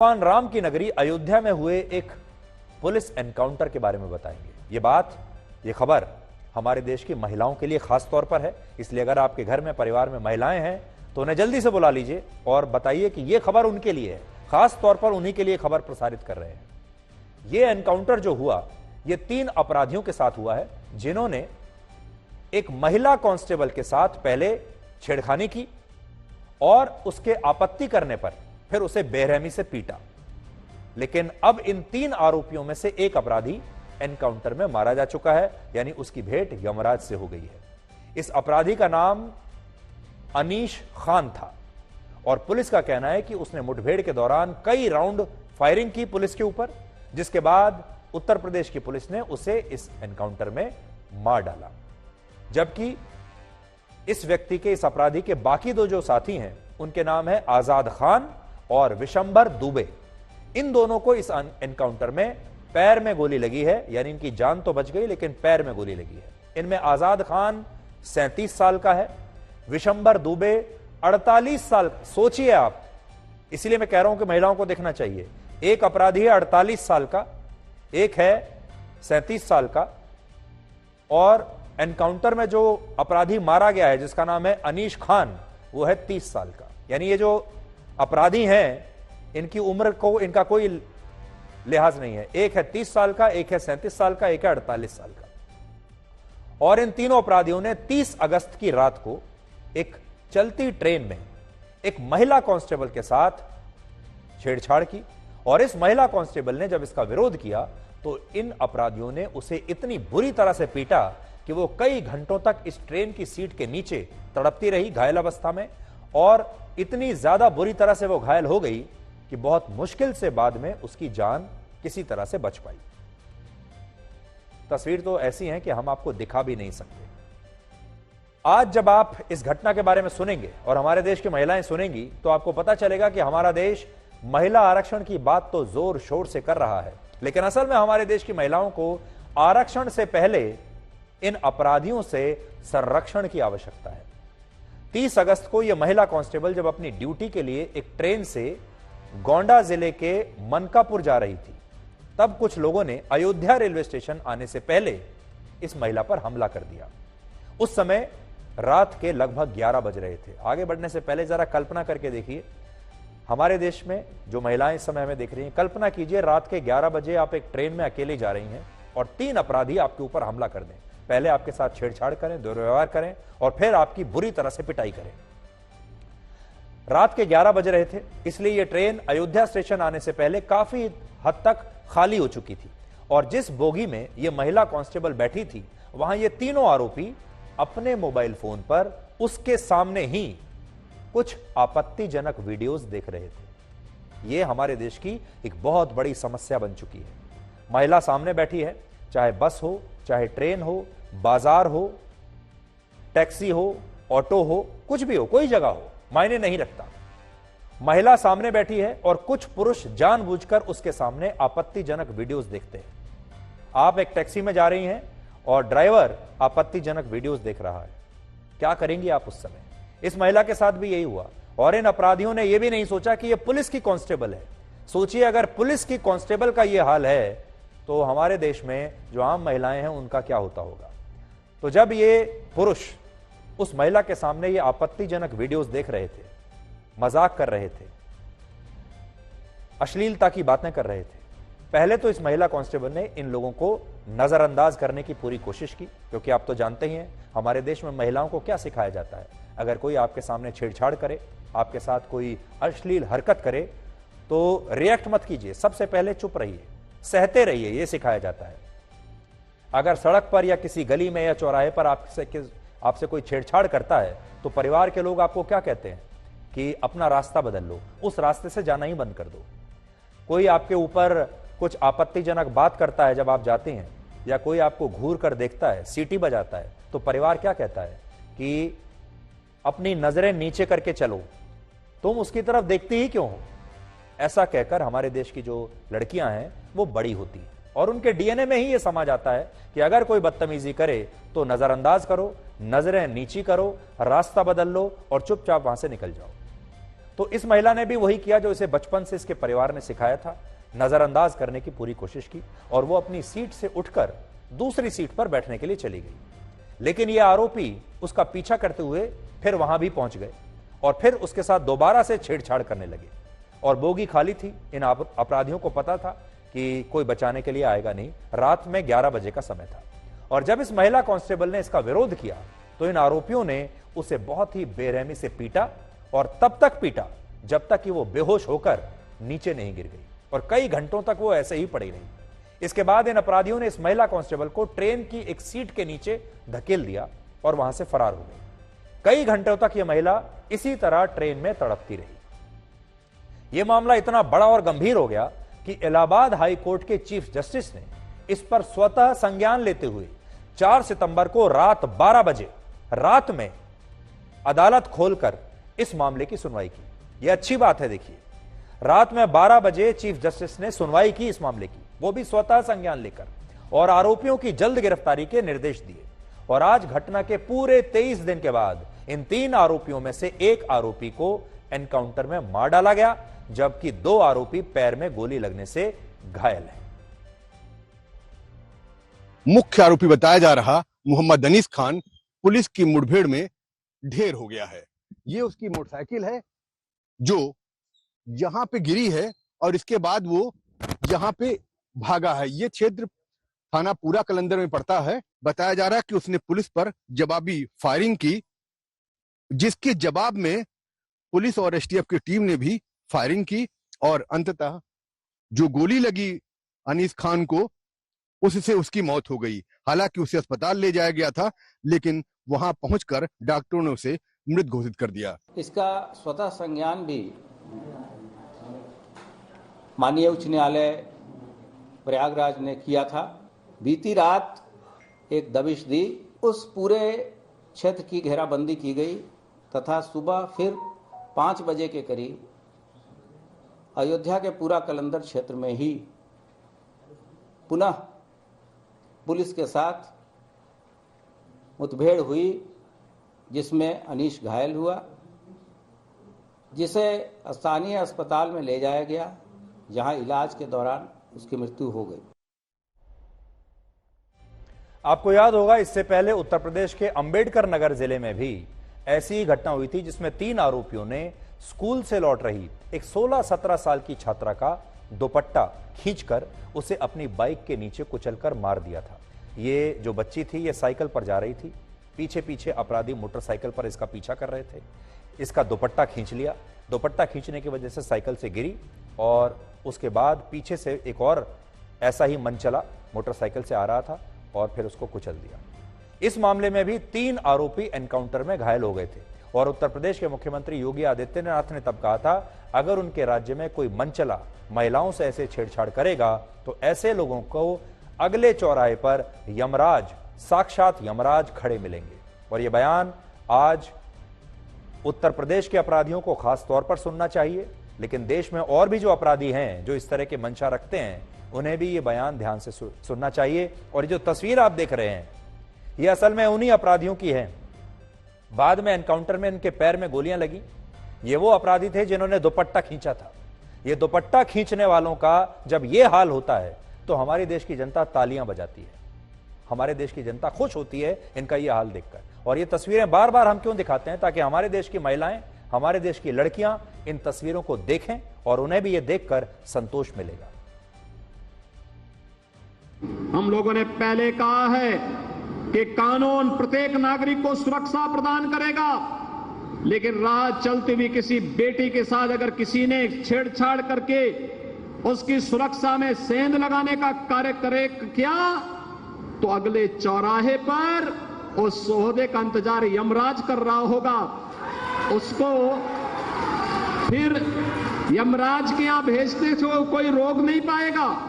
भगवान राम की नगरी अयोध्या में हुए एक पुलिस एनकाउंटर के बारे में बताएंगे। ये खबर हमारे देश की महिलाओं के लिए खास तौर पर है, इसलिए अगर आपके घर में परिवार में महिलाएं हैं तो उन्हें जल्दी से बुला लीजिए और बताइए कि यह खबर उनके लिए है। खास तौर पर उन्हीं के लिए खबर प्रसारित कर रहे हैं। यह एनकाउंटर जो हुआ यह 3 अपराधियों के साथ हुआ है, जिन्होंने एक महिला कांस्टेबल के साथ पहले छेड़खानी की और उसके आपत्ति करने पर फिर उसे बेरहमी से पीटा। लेकिन अब इन 3 आरोपियों में से एक अपराधी एनकाउंटर में मारा जा चुका है, यानी उसकी भेंट यमराज से हो गई है। इस अपराधी का नाम अनीश खान था और पुलिस का कहना है कि उसने मुठभेड़ के दौरान कई राउंड फायरिंग की पुलिस के ऊपर, जिसके बाद उत्तर प्रदेश की पुलिस ने उसे इस एनकाउंटर में मार डाला। जबकि इस व्यक्ति के, इस अपराधी के बाकी 2 जो साथी हैं उनके नाम है आजाद खान और विशंबर दुबे। इन दोनों को इस एनकाउंटर में पैर में गोली लगी है, यानी इनकी जान तो बच गई लेकिन पैर में गोली लगी है। इनमें आजाद खान 37 साल का है, विशंबर दुबे 48 साल। सोचिए आप, इसलिए मैं कह रहा हूं कि महिलाओं को देखना चाहिए। एक अपराधी है 48 साल का, एक है 37 साल का, और एनकाउंटर में जो अपराधी मारा गया है जिसका नाम है अनीश खान, वो है 30 साल का। यानी ये जो अपराधी हैं इनकी उम्र को इनका कोई लिहाज नहीं है। एक है 30 साल का, एक है 37 साल का, एक है 48 साल का। और इन तीनों अपराधियों ने 30 अगस्त की रात को एक चलती ट्रेन में एक महिला कांस्टेबल के साथ छेड़छाड़ की, और इस महिला कांस्टेबल ने जब इसका विरोध किया तो इन अपराधियों ने उसे इतनी बुरी तरह से पीटा कि वो कई घंटों तक इस ट्रेन की सीट के नीचे तड़पती रही घायल अवस्था में, और इतनी ज्यादा बुरी तरह से वो घायल हो गई कि बहुत मुश्किल से बाद में उसकी जान किसी तरह से बच पाई। तस्वीर तो ऐसी है कि हम आपको दिखा भी नहीं सकते। आज जब आप इस घटना के बारे में सुनेंगे और हमारे देश की महिलाएं सुनेंगी तो आपको पता चलेगा कि हमारा देश महिला आरक्षण की बात तो जोर शोर से कर रहा है, लेकिन असल में हमारे देश की महिलाओं को आरक्षण से पहले इन अपराधियों से संरक्षण की आवश्यकता है। 30 अगस्त को यह महिला कांस्टेबल जब अपनी ड्यूटी के लिए एक ट्रेन से गोंडा जिले के मनकापुर जा रही थी, तब कुछ लोगों ने अयोध्या रेलवे स्टेशन आने से पहले इस महिला पर हमला कर दिया। उस समय रात के लगभग 11 बज रहे थे। आगे बढ़ने से पहले जरा कल्पना करके देखिए, हमारे देश में जो महिलाएं इस समय हमें देख रही हैं, कल्पना कीजिए रात के 11 बजे आप एक ट्रेन में अकेले जा रही हैं और 3 अपराधी आपके ऊपर हमला कर दें। पहले आपके साथ छेड़छाड़ करें, दुर्व्यवहार करें और फिर आपकी बुरी तरह से पिटाई करें। रात के 11 बज रहे थे, इसलिए यह ट्रेन अयोध्या स्टेशन आने से पहले काफी हद तक खाली हो चुकी थी, और जिस बोगी में यह महिला कांस्टेबल बैठी थी वहां ये तीनों आरोपी अपने मोबाइल फोन पर उसके सामने ही कुछ आपत्तिजनक वीडियोस देख रहे थे। यह हमारे देश की एक बहुत बड़ी समस्या बन चुकी है। महिला सामने बैठी है, चाहे बस हो, चाहे ट्रेन हो, बाजार हो, टैक्सी हो, ऑटो हो, कुछ भी हो, कोई जगह हो, मायने नहीं रखता। महिला सामने बैठी है और कुछ पुरुष जानबूझकर उसके सामने आपत्तिजनक वीडियोस देखते हैं। आप एक टैक्सी में जा रही हैं और ड्राइवर आपत्तिजनक वीडियोस देख रहा है, क्या करेंगी आप उस समय? इस महिला के साथ भी यही हुआ, और इन अपराधियों ने यह भी नहीं सोचा कि यह पुलिस की कांस्टेबल है। सोचिए अगर पुलिस की कांस्टेबल का यह हाल है तो हमारे देश में जो आम महिलाएं हैं उनका क्या होता होगा। तो जब ये पुरुष उस महिला के सामने ये आपत्तिजनक वीडियोस देख रहे थे, मजाक कर रहे थे, अश्लीलता की बातें कर रहे थे, पहले तो इस महिला कांस्टेबल ने इन लोगों को नजरअंदाज करने की पूरी कोशिश की, क्योंकि आप तो जानते ही हैं हमारे देश में महिलाओं को क्या सिखाया जाता है। अगर कोई आपके सामने छेड़छाड़ करे, आपके साथ कोई अश्लील हरकत करे तो रिएक्ट मत कीजिए, सबसे पहले चुप रहिए, सहते रहिए, यह सिखाया जाता है। अगर सड़क पर या किसी गली में या चौराहे पर आपसे कोई छेड़छाड़ करता है तो परिवार के लोग आपको क्या कहते हैं कि अपना रास्ता बदल लो, उस रास्ते से जाना ही बंद कर दो। कोई आपके ऊपर कुछ आपत्तिजनक बात करता है जब आप जाते हैं, या कोई आपको घूर कर देखता है, सीटी बजाता है, तो परिवार क्या कहता है कि अपनी नजरें नीचे करके चलो, तुम उसकी तरफ देखती ही क्यों हो। ऐसा कहकर हमारे देश की जो लड़कियां हैं वो बड़ी होती हैं, और उनके डीएनए में ही ये समझ आता है कि अगर कोई बदतमीजी करे तो नजरअंदाज करो, नजरें नीची करो, रास्ता बदल लो और चुपचाप वहां से निकल जाओ। तो इस महिला ने भी वही किया जो इसे बचपन से इसके परिवार ने सिखाया था, नजरअंदाज करने की पूरी कोशिश की और वो अपनी सीट से उठकर दूसरी सीट पर बैठने के लिए चली गई। लेकिन ये आरोपी उसका पीछा करते हुए फिर वहां भी पहुंच गए और फिर उसके साथ दोबारा से छेड़छाड़ करने लगे और बोगी खाली थी। इन अपराधियों को पता था कि कोई बचाने के लिए आएगा नहीं। रात में 11 बजे का समय था और जब इस महिला कांस्टेबल ने इसका विरोध किया तो इन आरोपियों ने उसे बहुत ही बेरहमी से पीटा और तब तक पीटा जब तक कि वो बेहोश होकर नीचे नहीं गिर गई और कई घंटों तक वो ऐसे ही पड़ी रही। इसके बाद इन अपराधियों ने इस महिला कांस्टेबल को ट्रेन की एक सीट के नीचे धकेल दिया और वहां से फरार हो गई। कई घंटों तक यह महिला इसी तरह ट्रेन में तड़पती रही। यह मामला इतना बड़ा और गंभीर हो गया कि इलाहाबाद हाई कोर्ट के चीफ जस्टिस ने इस पर स्वतः संज्ञान लेते हुए 4 सितंबर को रात 12 बजे रात में अदालत खोलकर इस मामले की सुनवाई की। यह अच्छी बात है। देखिए, रात में 12 बजे चीफ जस्टिस ने सुनवाई की इस मामले की, वो भी स्वतः संज्ञान लेकर, और आरोपियों की जल्द गिरफ्तारी के निर्देश दिए। और आज घटना के पूरे 23 दिन के बाद इन 3 आरोपियों में से एक आरोपी को एनकाउंटर में मार डाला गया, जबकि 2 आरोपी पैर में गोली लगने से घायल हैं। मुख्य आरोपी बताया जा रहा मोहम्मद अनीस खान पुलिस की मुठभेड़ में ढेर हो गया है। ये उसकी मोटरसाइकिल है जो यहां पे गिरी है और इसके बाद वो यहां पे भागा है। ये क्षेत्र थाना पूरा कलंदर में पड़ता है। बताया जा रहा है कि उसने पुलिस पर जवाबी फायरिंग की, जिसके जवाब में पुलिस और एसटीएफ की टीम ने भी फायरिंग की और अंततः जो गोली लगी अनीस खान को, उससे उसकी मौत हो गई। हालांकि उसे अस्पताल ले जाया गया था, लेकिन वहां पहुंचकर डॉक्टरों ने उसे मृत घोषित कर दिया। इसका स्वतः संज्ञान भी माननीय उच्च न्यायालय प्रयागराज ने किया था। बीती रात एक दबिश दी, उस पूरे क्षेत्र की घेराबंदी की गई तथा सुबह फिर 5 बजे के करीब अयोध्या के पूरा कलंदर क्षेत्र में ही पुनः पुलिस के साथ मुठभेड़ हुई, जिसमें अनीश घायल हुआ, जिसे स्थानीय अस्पताल में ले जाया गया, जहां इलाज के दौरान उसकी मृत्यु हो गई। आपको याद होगा, इससे पहले उत्तर प्रदेश के अंबेडकर नगर जिले में भी ऐसी ही घटना हुई थी, जिसमें 3 आरोपियों ने स्कूल से लौट रही एक 16-17 साल की छात्रा का दुपट्टा खींचकर उसे अपनी बाइक के नीचे कुचलकर मार दिया था। ये जो बच्ची थी, ये साइकिल पर जा रही थी, पीछे पीछे अपराधी मोटरसाइकिल पर इसका पीछा कर रहे थे। इसका दुपट्टा खींच लिया। दुपट्टा खींचने की वजह से साइकिल से गिरी और उसके बाद पीछे से एक और ऐसा ही मन चला, मोटरसाइकिल से आ रहा था और फिर उसको कुचल दिया। इस मामले में भी 3 आरोपी एनकाउंटर में घायल हो गए थे और उत्तर प्रदेश के मुख्यमंत्री योगी आदित्यनाथ ने तब कहा था, अगर उनके राज्य में कोई मनचला महिलाओं से ऐसे छेड़छाड़ करेगा तो ऐसे लोगों को अगले चौराहे पर यमराज, साक्षात यमराज खड़े मिलेंगे। और यह बयान आज उत्तर प्रदेश के अपराधियों को खास तौर पर सुनना चाहिए, लेकिन देश में और भी जो अपराधी हैं जो इस तरह के मंशा रखते हैं, उन्हें भी ये बयान ध्यान से सुनना चाहिए। और ये जो तस्वीर आप देख रहे हैं, ये असल में उन्हीं अपराधियों की है। बाद में एनकाउंटर में इनके पैर में गोलियां लगी। ये वो अपराधी थे जिन्होंने दुपट्टा खींचा था। ये दुपट्टा खींचने वालों का जब ये हाल होता है तो हमारे देश की जनता तालियां बजाती है, हमारे देश की जनता खुश होती है इनका ये हाल देखकर। और ये तस्वीरें बार बार हम क्यों दिखाते हैं? ताकि हमारे देश की महिलाएं, हमारे देश की लड़कियां इन तस्वीरों को देखें और उन्हें भी ये देखकर संतोष मिलेगा। हम लोगों ने पहले कहा है कि कानून प्रत्येक नागरिक को सुरक्षा प्रदान करेगा, लेकिन राह चलती हुई किसी बेटी के साथ अगर किसी ने छेड़छाड़ करके उसकी सुरक्षा में सेंध लगाने का कार्य किया तो अगले चौराहे पर उस सोहदे का इंतजार यमराज कर रहा होगा। उसको फिर यमराज के यहां भेजते तो कोई रोक नहीं पाएगा।